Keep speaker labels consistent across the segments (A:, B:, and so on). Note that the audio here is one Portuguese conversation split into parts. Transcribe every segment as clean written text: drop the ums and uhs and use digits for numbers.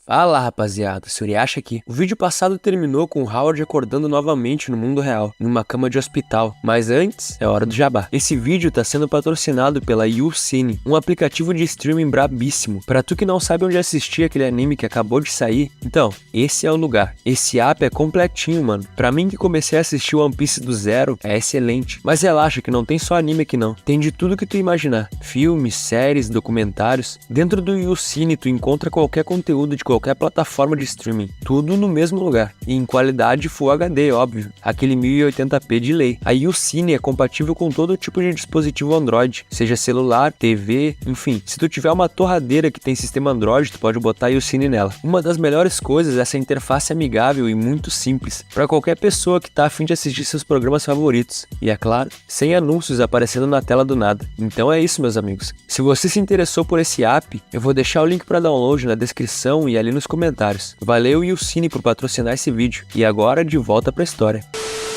A: Fala rapaziada, Suriacha aqui. O vídeo passado terminou com o Howard acordando novamente no mundo real, em uma cama de hospital, mas antes é hora do jabá. Esse vídeo tá sendo patrocinado pela YouCine, um aplicativo de streaming brabíssimo. Pra tu que não sabe onde assistir aquele anime que acabou de sair, então, esse é o lugar. Esse app é completinho, mano. Pra mim que comecei a assistir One Piece do zero, é excelente. Mas relaxa que não tem só anime aqui não, tem de tudo que tu imaginar. Filmes, séries, documentários. Dentro do YouCine tu encontra qualquer conteúdo de qualquer plataforma de streaming, tudo no mesmo lugar, e em qualidade Full HD, óbvio, aquele 1080p de lei. A YouCine é compatível com todo tipo de dispositivo Android, seja celular, TV, enfim. Se tu tiver uma torradeira que tem sistema Android, tu pode botar a YouCine nela. Uma das melhores coisas é essa interface amigável e muito simples, para qualquer pessoa que tá a fim de assistir seus programas favoritos, e é claro, sem anúncios aparecendo na tela do nada. Então é isso, meus amigos. Se você se interessou por esse app, eu vou deixar o link para download na descrição e ali nos comentários. Valeu YouCine por patrocinar esse vídeo. E agora de volta pra história.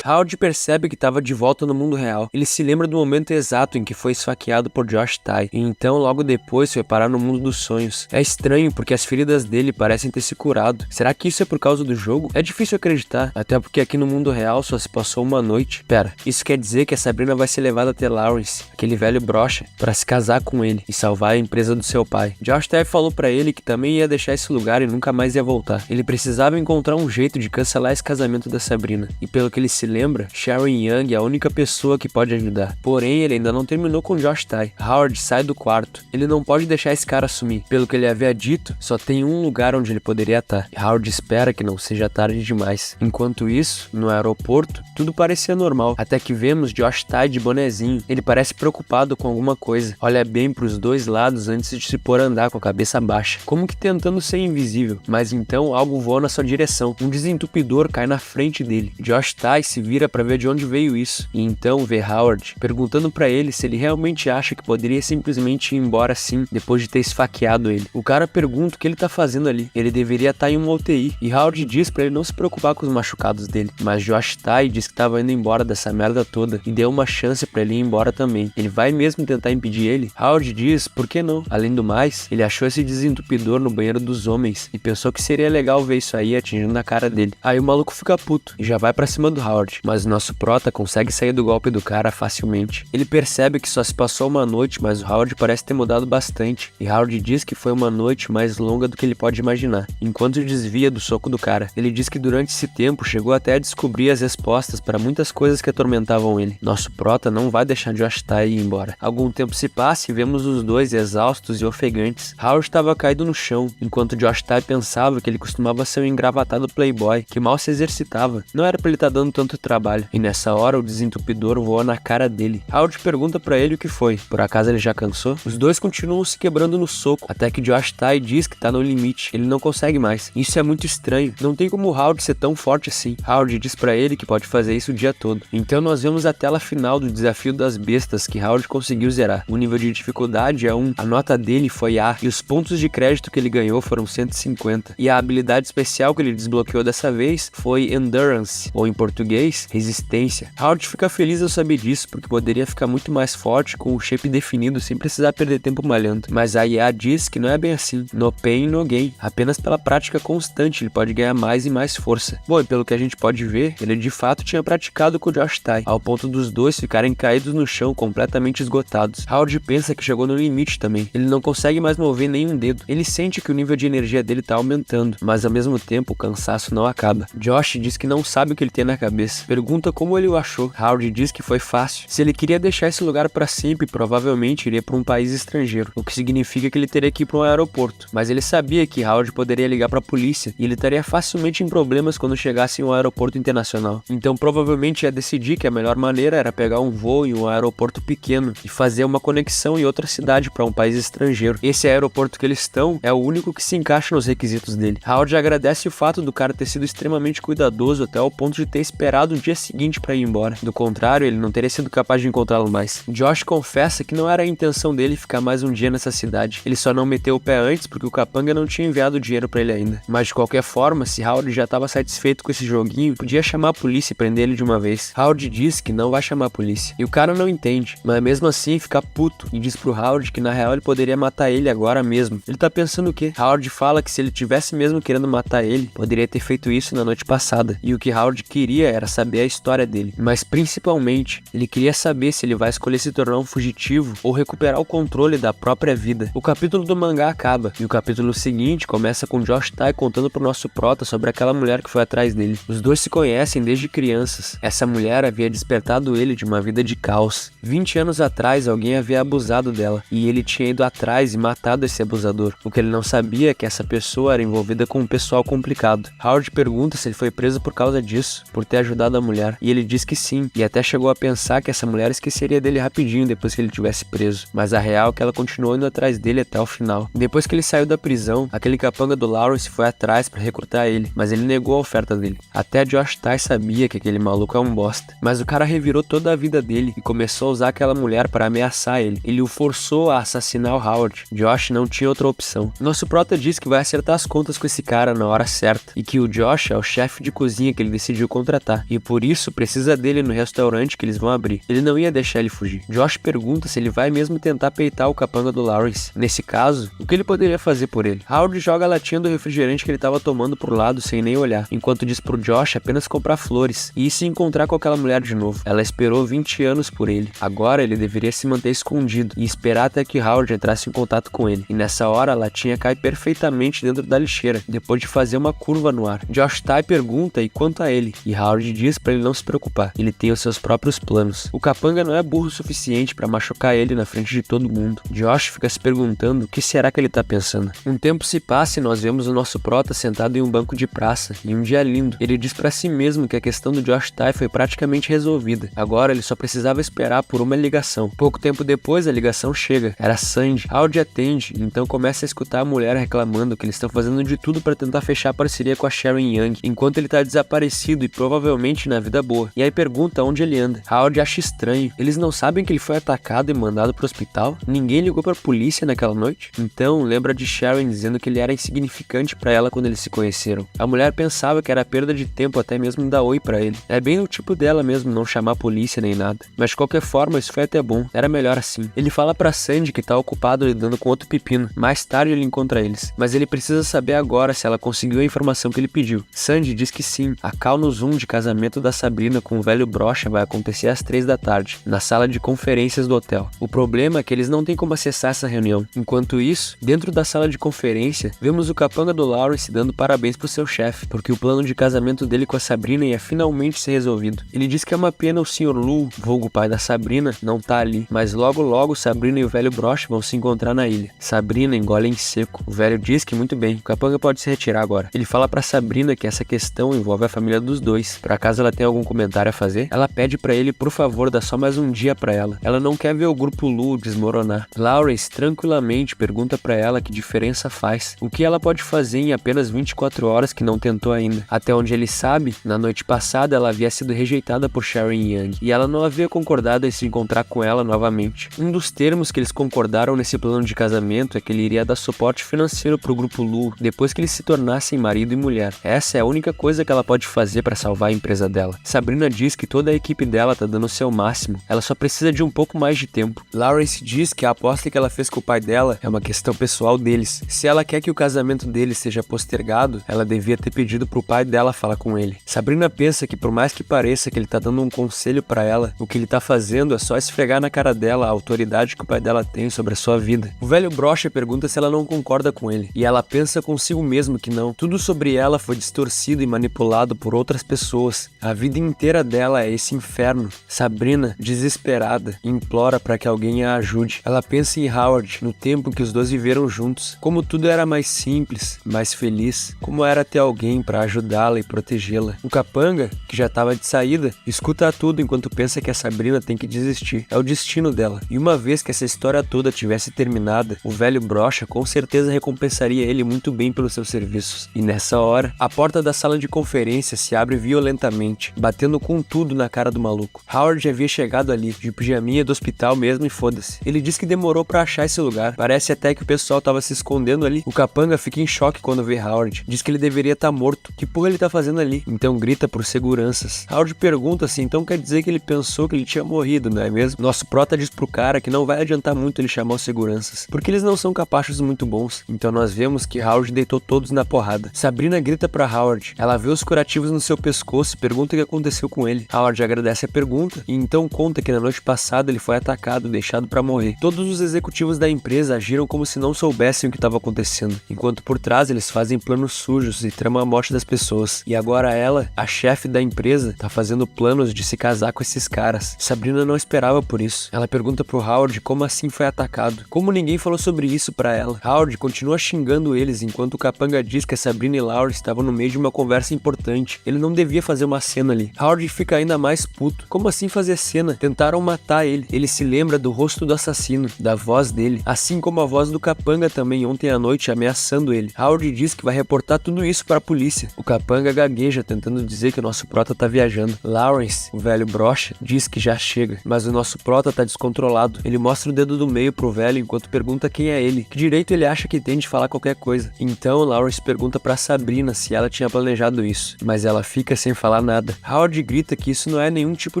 A: Howard percebe que estava de volta no mundo real. Ele se lembra do momento exato em que foi esfaqueado por Josh Tai, e então logo depois foi parar no mundo dos sonhos. É estranho porque as feridas dele parecem ter se curado. Será que isso é por causa do jogo? É difícil acreditar, até porque aqui no mundo real só se passou uma noite. Pera, isso quer dizer que a Sabrina vai ser levada até Lawrence, aquele velho brocha, para se casar com ele e salvar a empresa do seu pai. Josh Tai falou para ele que também ia deixar esse lugar e nunca mais ia voltar. Ele precisava encontrar um jeito de cancelar esse casamento da Sabrina, e pelo que ele se lembra, Sharon Young é a única pessoa que pode ajudar. Porém, ele ainda não terminou com Josh Tai. Howard sai do quarto. Ele não pode deixar esse cara sumir. Pelo que ele havia dito, só tem um lugar onde ele poderia estar. Howard espera que não seja tarde demais. Enquanto isso, no aeroporto, tudo parecia normal, até que vemos Josh Tai de bonezinho. Ele parece preocupado com alguma coisa. Olha bem para os dois lados antes de se pôr a andar com a cabeça baixa, como que tentando ser invisível. Mas então algo voa na sua direção. Um desentupidor cai na frente dele. Josh Tai se vira para ver de onde veio isso, e então vê Howard perguntando para ele se ele realmente acha que poderia simplesmente ir embora assim, depois de ter esfaqueado ele. O cara pergunta o que ele tá fazendo ali. Ele deveria estar em uma UTI, e Howard diz para ele não se preocupar com os machucados dele, mas Josh Tai diz que tava indo embora dessa merda toda, e deu uma chance para ele ir embora também. Ele vai mesmo tentar impedir ele? Howard diz, por que não? Além do mais, ele achou esse desentupidor no banheiro dos homens, e pensou que seria legal ver isso aí atingindo na cara dele. Aí o maluco fica puto, e já vai pra cima do Howard, mas nosso prota consegue sair do golpe do cara facilmente. Ele percebe que só se passou uma noite, mas o Howard parece ter mudado bastante, e Howard diz que foi uma noite mais longa do que ele pode imaginar. Enquanto desvia do soco do cara, ele diz que durante esse tempo chegou até a descobrir as respostas para muitas coisas que atormentavam ele. Nosso prota não vai deixar Josh Tai ir embora. Algum tempo se passa e vemos os dois exaustos e ofegantes. Howard estava caído no chão, enquanto Josh Tai pensava que ele costumava ser um engravatado playboy, que mal se exercitava. Não era pra ele estar dando tanto trabalho. E nessa hora o desentupidor voa na cara dele. Howard pergunta pra ele o que foi. Por acaso ele já cansou? Os dois continuam se quebrando no soco, até que Josh Tai diz que tá no limite. Ele não consegue mais. Isso é muito estranho. Não tem como o Howard ser tão forte assim. Howard diz pra ele que pode fazer isso o dia todo. Então nós vemos a tela final do desafio das bestas que Howard conseguiu zerar. O nível de dificuldade é 1, a nota dele foi A, e os pontos de crédito que ele ganhou foram 150. E a habilidade especial que ele desbloqueou dessa vez foi Endurance, ou em português, resistência. Howard fica feliz ao saber disso, porque poderia ficar muito mais forte com o shape definido sem precisar perder tempo malhando. Mas a IA diz que não é bem assim. No pain, no gain. Apenas pela prática constante ele pode ganhar mais e mais força. Bom, e pelo que a gente pode ver, ele de fato tinha praticado com o Josh Tai, ao ponto dos dois ficarem caídos no chão completamente esgotados. Howard pensa que chegou no limite também. Ele não consegue mais mover nenhum dedo. Ele sente que o nível de energia dele tá aumentando, mas ao mesmo tempo o cansaço não acaba. Josh diz que não sabe o que ele tem na cabeça. Pergunta como ele o achou. Howard diz que foi fácil. Se ele queria deixar esse lugar para sempre, provavelmente iria para um país estrangeiro, o que significa que ele teria que ir para um aeroporto. Mas ele sabia que Howard poderia ligar para a polícia e ele estaria facilmente em problemas quando chegasse em um aeroporto internacional. Então provavelmente ia decidir que a melhor maneira era pegar um voo em um aeroporto pequeno e fazer uma conexão em outra cidade para um país estrangeiro. Esse aeroporto que eles estão é o único que se encaixa nos requisitos dele. Howard agradece o fato do cara ter sido extremamente cuidadoso até o ponto de ter esperado esperado o dia seguinte para ir embora. Do contrário, ele não teria sido capaz de encontrá-lo mais. Josh confessa que não era a intenção dele ficar mais um dia nessa cidade. Ele só não meteu o pé antes porque o capanga não tinha enviado dinheiro para ele ainda. Mas de qualquer forma, se Howard já estava satisfeito com esse joguinho, podia chamar a polícia e prender ele de uma vez. Howard diz que não vai chamar a polícia. E o cara não entende, mas mesmo assim fica puto e diz pro Howard que na real ele poderia matar ele agora mesmo. Ele tá pensando o quê? Howard fala que se ele tivesse mesmo querendo matar ele, poderia ter feito isso na noite passada. E o que Howard queria era saber a história dele. Mas principalmente, ele queria saber se ele vai escolher se tornar um fugitivo ou recuperar o controle da própria vida. O capítulo do mangá acaba, e o capítulo seguinte começa com Josh Tai contando pro nosso prota sobre aquela mulher que foi atrás dele. Os dois se conhecem desde crianças. Essa mulher havia despertado ele de uma vida de caos. 20 anos atrás, alguém havia abusado dela, e ele tinha ido atrás e matado esse abusador. O que ele não sabia é que essa pessoa era envolvida com um pessoal complicado. Howard pergunta se ele foi preso por causa disso, por ter ajudado a mulher, e ele diz que sim, e até chegou a pensar que essa mulher esqueceria dele rapidinho depois que ele tivesse preso. Mas a real é que ela continuou indo atrás dele até o final. Depois que ele saiu da prisão, aquele capanga do Lawrence foi atrás para recrutar ele, mas ele negou a oferta dele. Até Josh Tai sabia que aquele maluco é um bosta, mas o cara revirou toda a vida dele e começou a usar aquela mulher para ameaçar ele. Ele o forçou a assassinar o Howard. Josh não tinha outra opção. Nosso prota diz que vai acertar as contas com esse cara na hora certa, e que o Josh é o chefe de cozinha que ele decidiu contratar, e por isso precisa dele no restaurante que eles vão abrir. Ele não ia deixar ele fugir. Josh pergunta se ele vai mesmo tentar peitar o capanga do Lawrence. Nesse caso, o que ele poderia fazer por ele? Howard joga a latinha do refrigerante que ele estava tomando pro lado sem nem olhar, enquanto diz pro Josh apenas comprar flores e se encontrar com aquela mulher de novo. Ela esperou 20 anos por ele. Agora ele deveria se manter escondido e esperar até que Howard entrasse em contato com ele. E nessa hora a latinha cai perfeitamente dentro da lixeira, depois de fazer uma curva no ar. Josh Tai pergunta e quanto a ele, e Howard diz para ele não se preocupar. Ele tem os seus próprios planos. O capanga não é burro o suficiente para machucar ele na frente de todo mundo. Josh fica se perguntando o que será que ele tá pensando. Um tempo se passa e nós vemos o nosso prota sentado em um banco de praça, em um dia lindo. Ele diz para si mesmo que a questão do Josh Tai foi praticamente resolvida. Agora ele só precisava esperar por uma ligação. Pouco tempo depois a ligação chega. Era Sandy. Howard atende, então começa a escutar a mulher reclamando que eles estão fazendo de tudo para tentar fechar a parceria com a Sharon Young, enquanto ele tá desaparecido e provavelmente na vida boa. E aí pergunta onde ele anda. Howard acha estranho. Eles não sabem que ele foi atacado e mandado pro hospital? Ninguém ligou pra polícia naquela noite? Então lembra de Sharon dizendo que ele era insignificante pra ela quando eles se conheceram. A mulher pensava que era perda de tempo até mesmo dar oi pra ele. É bem o tipo dela mesmo não chamar a polícia nem nada. Mas de qualquer forma isso foi até bom. Era melhor assim. Ele fala pra Sandy que tá ocupado lidando com outro pepino. Mais tarde ele encontra eles. Mas ele precisa saber agora se ela conseguiu a informação que ele pediu. Sandy diz que sim. A call no Zoom de casamento da Sabrina com o velho brocha vai acontecer às 3 da tarde, na sala de conferências do hotel. O problema é que eles não têm como acessar essa reunião. Enquanto isso, dentro da sala de conferência, vemos o capanga do Lawrence dando parabéns pro seu chefe, porque o plano de casamento dele com a Sabrina ia finalmente ser resolvido. Ele diz que é uma pena o Sr. Lu, vulgo pai da Sabrina, não tá ali, mas logo logo Sabrina e o velho brocha vão se encontrar na ilha. Sabrina engole em seco. O velho diz que muito bem, o capanga pode se retirar agora. Ele fala pra Sabrina que essa questão envolve a família dos dois. Por acaso ela tem algum comentário a fazer? Ela pede pra ele, por favor, dar só mais um dia pra ela. Ela não quer ver o grupo Lu desmoronar. Lawrence tranquilamente pergunta pra ela que diferença faz. O que ela pode fazer em apenas 24 horas que não tentou ainda. Até onde ele sabe, na noite passada ela havia sido rejeitada por Sharon Young e ela não havia concordado em se encontrar com ela novamente. Um dos termos que eles concordaram nesse plano de casamento é que ele iria dar suporte financeiro pro grupo Lu depois que eles se tornassem marido e mulher. Essa é a única coisa que ela pode fazer pra salvar a empresa dela. Sabrina diz que toda a equipe dela tá dando o seu máximo. Ela só precisa de um pouco mais de tempo. Lawrence diz que a aposta que ela fez com o pai dela é uma questão pessoal deles. Se ela quer que o casamento deles seja postergado, ela devia ter pedido pro pai dela falar com ele. Sabrina pensa que por mais que pareça que ele tá dando um conselho pra ela, o que ele tá fazendo é só esfregar na cara dela a autoridade que o pai dela tem sobre a sua vida. O velho brocha pergunta se ela não concorda com ele, e ela pensa consigo mesmo que não. Tudo sobre ela foi distorcido e manipulado por outras pessoas. A vida inteira dela é esse inferno. Sabrina, desesperada, implora para que alguém a ajude. Ela pensa em Howard, no tempo que os dois viveram juntos, como tudo era mais simples, mais feliz, como era ter alguém para ajudá-la e protegê-la. O capanga, que já estava de saída, escuta tudo enquanto pensa que a Sabrina tem que desistir. É o destino dela. E uma vez que essa história toda tivesse terminada, o velho brocha com certeza recompensaria ele muito bem pelos seus serviços. E nessa hora, a porta da sala de conferência se abre violentamente novamente, batendo com tudo na cara do maluco. Howard havia chegado ali, de pijaminha do hospital mesmo e foda-se. Ele diz que demorou pra achar esse lugar, parece até que o pessoal tava se escondendo ali. O capanga fica em choque quando vê Howard, diz que ele deveria estar morto, que porra ele tá fazendo ali? Então grita por seguranças. Howard pergunta se então quer dizer que ele pensou que ele tinha morrido, não é mesmo? Nosso prota diz pro cara que não vai adiantar muito ele chamar os seguranças, porque eles não são capachos muito bons. Então nós vemos que Howard deitou todos na porrada. Sabrina grita pra Howard, ela vê os curativos no seu pescoço e pergunta o que aconteceu com ele. Howard agradece a pergunta e então conta que na noite passada ele foi atacado, deixado pra morrer. Todos os executivos da empresa agiram como se não soubessem o que estava acontecendo, enquanto por trás eles fazem planos sujos e tramam a morte das pessoas. E agora ela, a chefe da empresa, tá fazendo planos de se casar com esses caras. Sabrina não esperava por isso. Ela pergunta pro Howard como assim foi atacado. Como ninguém falou sobre isso pra ela. Howard continua xingando eles enquanto o capanga diz que a Sabrina e Laura estavam no meio de uma conversa importante. Ele não devia fazer uma cena ali. Howard fica ainda mais puto. Como assim fazer cena? Tentaram matar ele. Ele se lembra do rosto do assassino, da voz dele, assim como a voz do capanga também ontem à noite ameaçando ele. Howard diz que vai reportar tudo isso para a polícia. O capanga gagueja tentando dizer que o nosso prota tá viajando. Lawrence, o velho brocha, diz que já chega, mas o nosso prota tá descontrolado. Ele mostra o dedo do meio pro velho enquanto pergunta quem é ele, que direito ele acha que tem de falar qualquer coisa. Então Lawrence pergunta pra Sabrina se ela tinha planejado isso, mas ela fica sem falar nada. Howard grita que isso não é nenhum tipo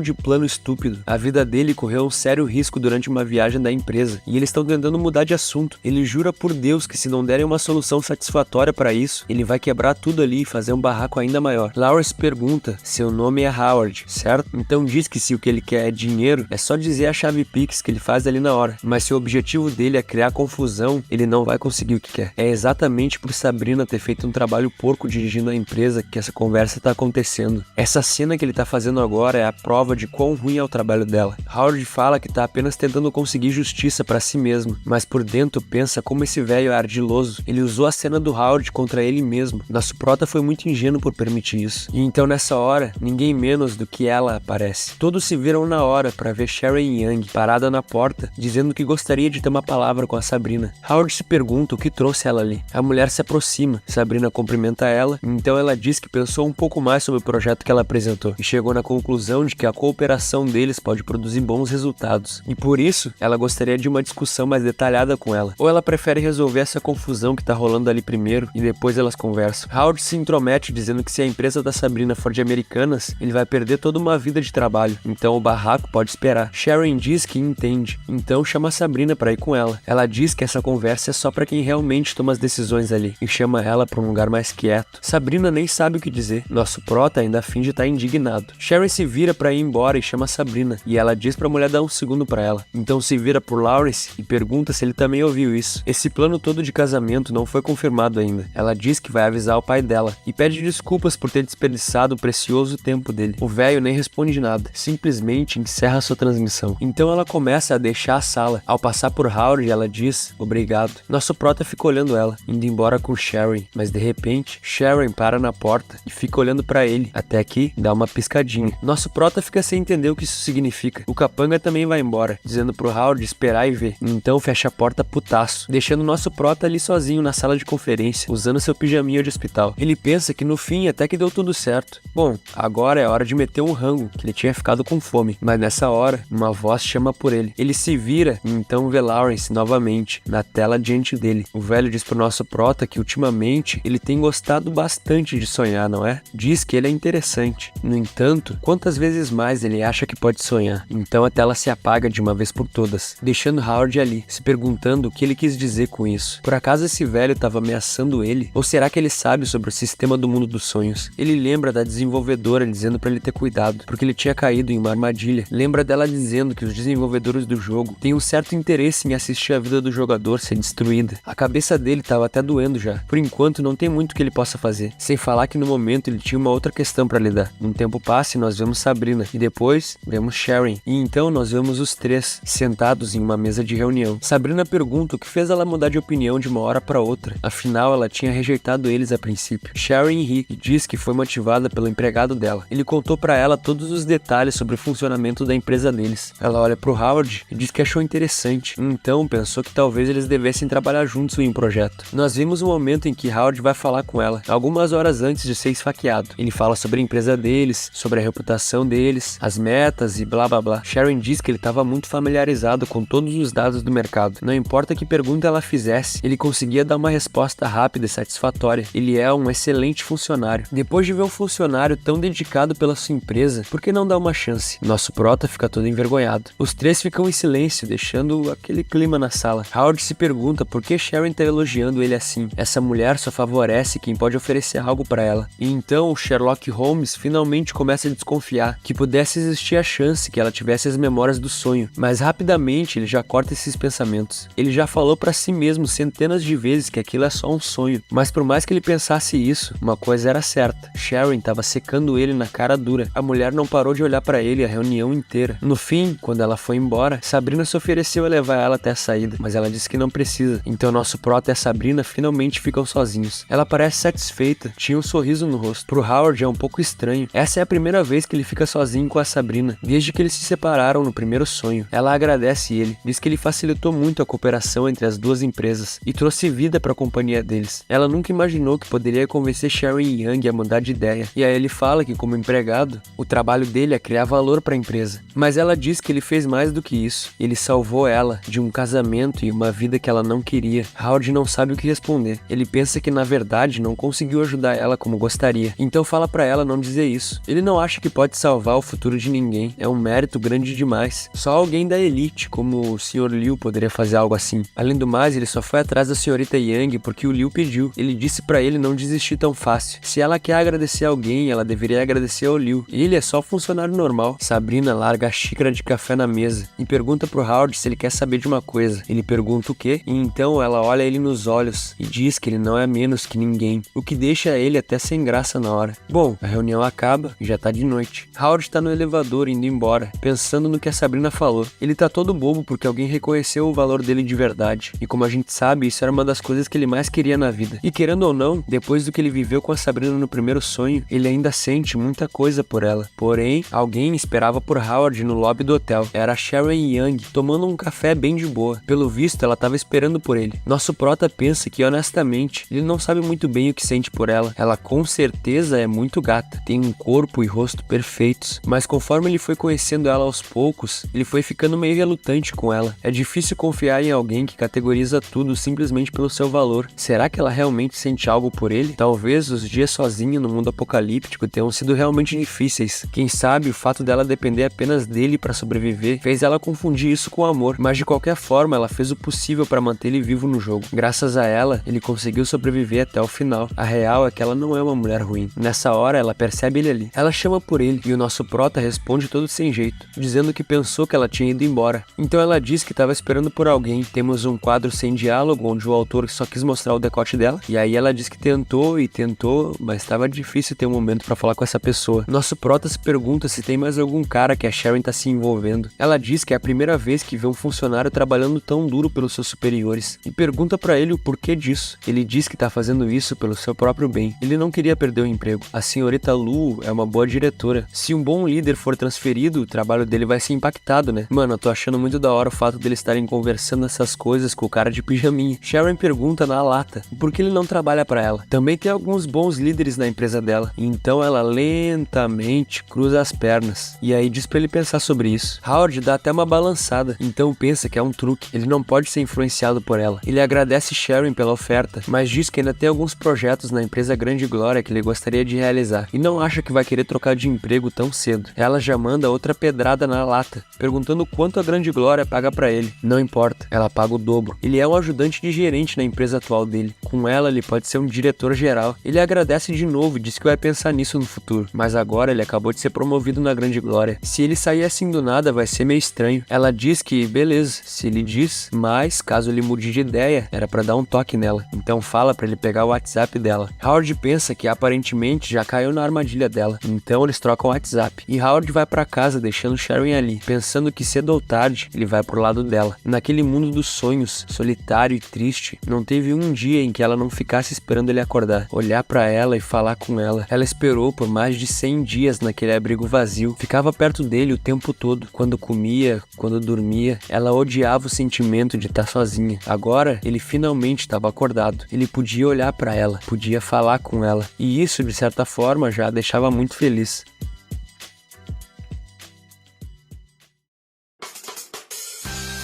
A: de plano estúpido. A vida dele correu um sério risco durante uma viagem da empresa e eles estão tentando mudar de assunto. Ele jura por Deus que se não derem uma solução satisfatória pra isso, ele vai quebrar tudo ali e fazer um barraco ainda maior. Lawrence pergunta se o nome é Howard, certo? Então diz que se o que ele quer é dinheiro, é só dizer a chave Pix que ele faz ali na hora. Mas se o objetivo dele é criar confusão, ele não vai conseguir o que quer. É exatamente por Sabrina ter feito um trabalho porco dirigindo a empresa que essa conversa tá acontecendo. Essa cena que ele tá fazendo agora é a prova de quão ruim é o trabalho dela. Howard fala que tá apenas tentando conseguir justiça pra si mesmo, mas por dentro pensa como esse velho é ardiloso. Ele usou a cena do Howard contra ele mesmo. Nosso prota foi muito ingênuo por permitir isso. E então nessa hora, ninguém menos do que ela aparece. Todos se viram na hora pra ver Sharon Young parada na porta, dizendo que gostaria de ter uma palavra com a Sabrina. Howard se pergunta o que trouxe ela ali. A mulher se aproxima, Sabrina cumprimenta ela, então ela diz que pensou um pouco mais sobre o projeto que ela apresentou e chegou na conclusão de que a cooperação deles pode produzir bons resultados. E por isso, ela gostaria de uma discussão mais detalhada com ela. Ou ela prefere resolver essa confusão que tá rolando ali primeiro e depois elas conversam. Howard se intromete dizendo que se a empresa da Sabrina for de Americanas, ele vai perder toda uma vida de trabalho, então o barraco pode esperar. Sharon diz que entende, então chama a Sabrina pra ir com ela. Ela diz que essa conversa é só pra quem realmente toma as decisões ali e chama ela pra um lugar mais quieto. Sabrina nem sabe o que dizer. Nosso prota ainda finge estar indignado. Sharon se vira pra ir embora e chama a Sabrina, e ela diz pra mulher dar um segundo pra ela. Então se vira pro Lawrence e pergunta se ele também ouviu isso. Esse plano todo de casamento não foi confirmado ainda. Ela diz que vai avisar o pai dela e pede desculpas por ter desperdiçado o precioso tempo dele. O velho nem responde nada, simplesmente encerra sua transmissão. Então ela começa a deixar a sala. Ao passar por Howard, ela diz obrigado. Nosso prota fica olhando ela, indo embora com Sharon, mas de repente Sharon para na porta e fica olhando pra ele, até que dá uma piscadinha. Nosso prota fica sem entender o que isso significa. O capanga também vai embora, dizendo pro Howard esperar e ver. Então fecha a porta putaço, deixando nosso prota ali sozinho na sala de conferência, usando seu pijaminha de hospital. Ele pensa que no fim até que deu tudo certo. Bom, agora é hora de meter um rango, que ele tinha ficado com fome. Mas nessa hora, uma voz chama por ele. Ele se vira e então vê Lawrence novamente, na tela diante dele. O velho diz pro nosso prota que ultimamente ele tem gostado bastante de sonhar, não é? Diz que ele é interessante. No entanto, quantas vezes mais ele acha que pode sonhar? Então a tela se apaga de uma vez por todas, deixando Howard ali, se perguntando o que ele quis dizer com isso. Por acaso esse velho estava ameaçando ele? Ou será que ele sabe sobre o sistema do mundo dos sonhos? Ele lembra da desenvolvedora dizendo pra ele ter cuidado, porque ele tinha caído em uma armadilha. Lembra dela dizendo que os desenvolvedores do jogo têm um certo interesse em assistir a vida do jogador ser destruída. A cabeça dele estava até doendo já. Por enquanto não tem muito que ele possa fazer, sem falar que no momento ele tinha uma outra questão pra lidar. Um tempo passa e nós vemos Sabrina, e depois vemos Sharon, e então nós vemos os três sentados em uma mesa de reunião. Sabrina pergunta o que fez ela mudar de opinião de uma hora pra outra, afinal ela tinha rejeitado eles a princípio. Sharon ri e diz que foi motivada pelo empregado dela. Ele contou pra ela todos os detalhes sobre o funcionamento da empresa deles. Ela olha pro Howard e diz que achou interessante, então pensou que talvez eles devessem trabalhar juntos em um projeto. Nós vimos um momento em que Howard vai falar com ela, algumas horas antes de ser esfaqueado. Ele fala sobre sobre a empresa deles, sobre a reputação deles, as metas e blá blá blá. Sharon diz que ele estava muito familiarizado com todos os dados do mercado. Não importa que pergunta ela fizesse, ele conseguia dar uma resposta rápida e satisfatória. Ele é um excelente funcionário. Depois de ver um funcionário tão dedicado pela sua empresa, por que não dar uma chance? Nosso prota fica todo envergonhado. Os três ficam em silêncio, deixando aquele clima na sala. Howard se pergunta por que Sharon tá elogiando ele assim. Essa mulher só favorece quem pode oferecer algo para ela. E então o Sherlock Holmes finalmente começa a desconfiar que pudesse existir a chance que ela tivesse as memórias do sonho, mas rapidamente ele já corta esses pensamentos. Ele já falou para si mesmo centenas de vezes que aquilo é só um sonho, mas por mais que ele pensasse isso, uma coisa era certa: Sharon estava secando ele na cara dura. A mulher não parou de olhar para ele a reunião inteira. No fim, quando ela foi embora, Sabrina se ofereceu a levar ela até a saída, mas ela disse que não precisa. Então nosso prota e a Sabrina finalmente ficam sozinhos. Ela parece satisfeita, tinha um sorriso no rosto. Pro Howard é um pouco estranho. Essa é a primeira vez que ele fica sozinho com a Sabrina, desde que eles se separaram no primeiro sonho. Ela agradece ele, diz que ele facilitou muito a cooperação entre as duas empresas e trouxe vida para a companhia deles. Ela nunca imaginou que poderia convencer Sharon Young a mudar de ideia. E aí ele fala que, como empregado, o trabalho dele é criar valor para a empresa. Mas ela diz que ele fez mais do que isso. Ele salvou ela de um casamento e uma vida que ela não queria. Howard não sabe o que responder. Ele pensa que na verdade não conseguiu ajudar ela como gostaria. Então fala para ela não dizer isso. Ele não acha que pode salvar o futuro de ninguém. É um mérito grande demais. Só alguém da elite, como o Sr. Liu, poderia fazer algo assim. Além do mais, ele só foi atrás da senhorita Young porque o Liu pediu. Ele disse para ele não desistir tão fácil. Se ela quer agradecer alguém, ela deveria agradecer ao Liu. Ele é só funcionário normal. Sabrina larga a xícara de café na mesa e pergunta pro Howard se ele quer saber de uma coisa. Ele pergunta o quê? E então ela olha ele nos olhos e diz que ele não é menos que ninguém, o que deixa ele até sem graça na hora. Bom, a reunião acaba e já tá de noite. Howard tá no elevador indo embora, pensando no que a Sabrina falou. Ele tá todo bobo porque alguém reconheceu o valor dele de verdade. E como a gente sabe, isso era uma das coisas que ele mais queria na vida. E querendo ou não, depois do que ele viveu com a Sabrina no primeiro sonho, ele ainda sente muita coisa por ela. Porém, alguém esperava por Howard no lobby do hotel. Era a Sharon Young, tomando um café bem de boa. Pelo visto, ela tava esperando por ele. Nosso prota pensa que, honestamente, ele não sabe muito bem o que sente por ela. Ela com certeza é muito gata, tem um corpo e rosto perfeitos, mas conforme ele foi conhecendo ela aos poucos, ele foi ficando meio relutante com ela. É difícil confiar em alguém que categoriza tudo simplesmente pelo seu valor. Será que ela realmente sente algo por ele? Talvez os dias sozinha no mundo apocalíptico tenham sido realmente difíceis. Quem sabe o fato dela depender apenas dele para sobreviver fez ela confundir isso com amor, mas de qualquer forma ela fez o possível para manter ele vivo no jogo. Graças a ela, ele conseguiu sobreviver até o final. A real é que ela não é uma mulher ruim. Nessa hora, ela percebe ele ali. Ela chama por ele e o nosso prota responde todo sem jeito, dizendo que pensou que ela tinha ido embora. Então ela diz que estava esperando por alguém. Temos um quadro sem diálogo, onde o autor só quis mostrar o decote dela, e aí ela diz que tentou e tentou, mas estava difícil ter um momento para falar com essa pessoa. Nosso prota se pergunta se tem mais algum cara que a Sharon tá se envolvendo. Ela diz que é a primeira vez que vê um funcionário trabalhando tão duro pelos seus superiores, e pergunta para ele o porquê disso. Ele diz que tá fazendo isso pelo seu próprio bem. Ele não queria perder o emprego. A senhorita Lu é uma boa diretora. Se um bom líder for transferido, o trabalho dele vai ser impactado, né? Mano, eu tô achando muito da hora o fato deles estarem conversando essas coisas com o cara de pijaminha. Sharon pergunta na lata por que ele não trabalha para ela. Também tem alguns bons líderes na empresa dela. Então ela lentamente cruza as pernas. E aí diz pra ele pensar sobre isso. Howard dá até uma balançada. Então pensa que é um truque. Ele não pode ser influenciado por ela. Ele agradece Sharon pela oferta, mas diz que ainda tem alguns projetos na empresa Grande Glória que ele gostaria de realizar. E não acha que vai querer trocar de emprego tão cedo. Ela já manda outra pedrada na lata, perguntando quanto a Grande Glória paga pra ele. Não importa, ela paga o dobro. Ele é um ajudante de gerente na empresa atual dele. Com ela, ele pode ser um diretor geral. Ele agradece de novo e diz que vai pensar nisso no futuro. Mas agora ele acabou de ser promovido na Grande Glória. Se ele sair assim do nada, vai ser meio estranho. Ela diz que, beleza, se ele diz, mas caso ele mude de ideia, era pra dar um toque nela. Então fala pra ele pegar o WhatsApp dela. Howard pensa que aparentemente já caiu na armadilha dela. Então eles trocam o WhatsApp. E Howard vai pra casa deixando Sharon ali, pensando que cedo ou tarde ele vai pro lado dela. Naquele mundo dos sonhos, solitário e triste, não teve um dia em que ela não ficasse esperando ele acordar, olhar pra ela e falar com ela. Ela esperou por mais de 100 dias naquele abrigo vazio, ficava perto dele o tempo todo, quando comia, quando dormia. Ela odiava o sentimento de estar sozinha. Agora ele finalmente estava acordado. Ele podia olhar pra ela, podia falar com ela. E isso, de certa forma, forma já deixava muito feliz.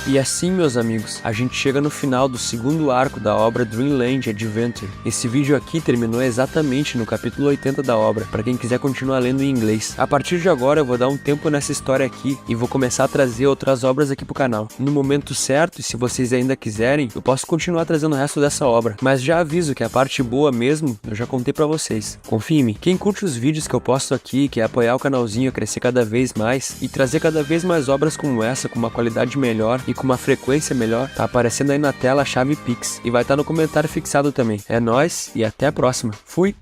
A: E assim, meus amigos, a gente chega no final do segundo arco da obra Dreamland Adventure. Esse vídeo aqui terminou exatamente no capítulo 80 da obra, para quem quiser continuar lendo em inglês. A partir de agora eu vou dar um tempo nessa história aqui e vou começar a trazer outras obras aqui pro canal. No momento certo, e se vocês ainda quiserem, eu posso continuar trazendo o resto dessa obra, mas já aviso que a parte boa mesmo, eu já contei pra vocês. Confia em mim. Quem curte os vídeos que eu posto aqui, quer apoiar o canalzinho a crescer cada vez mais e trazer cada vez mais obras como essa, com uma qualidade melhor e com uma frequência melhor, tá aparecendo aí na tela a chave Pix e vai estar no comentário fixado também. É nóis e até a próxima. Fui!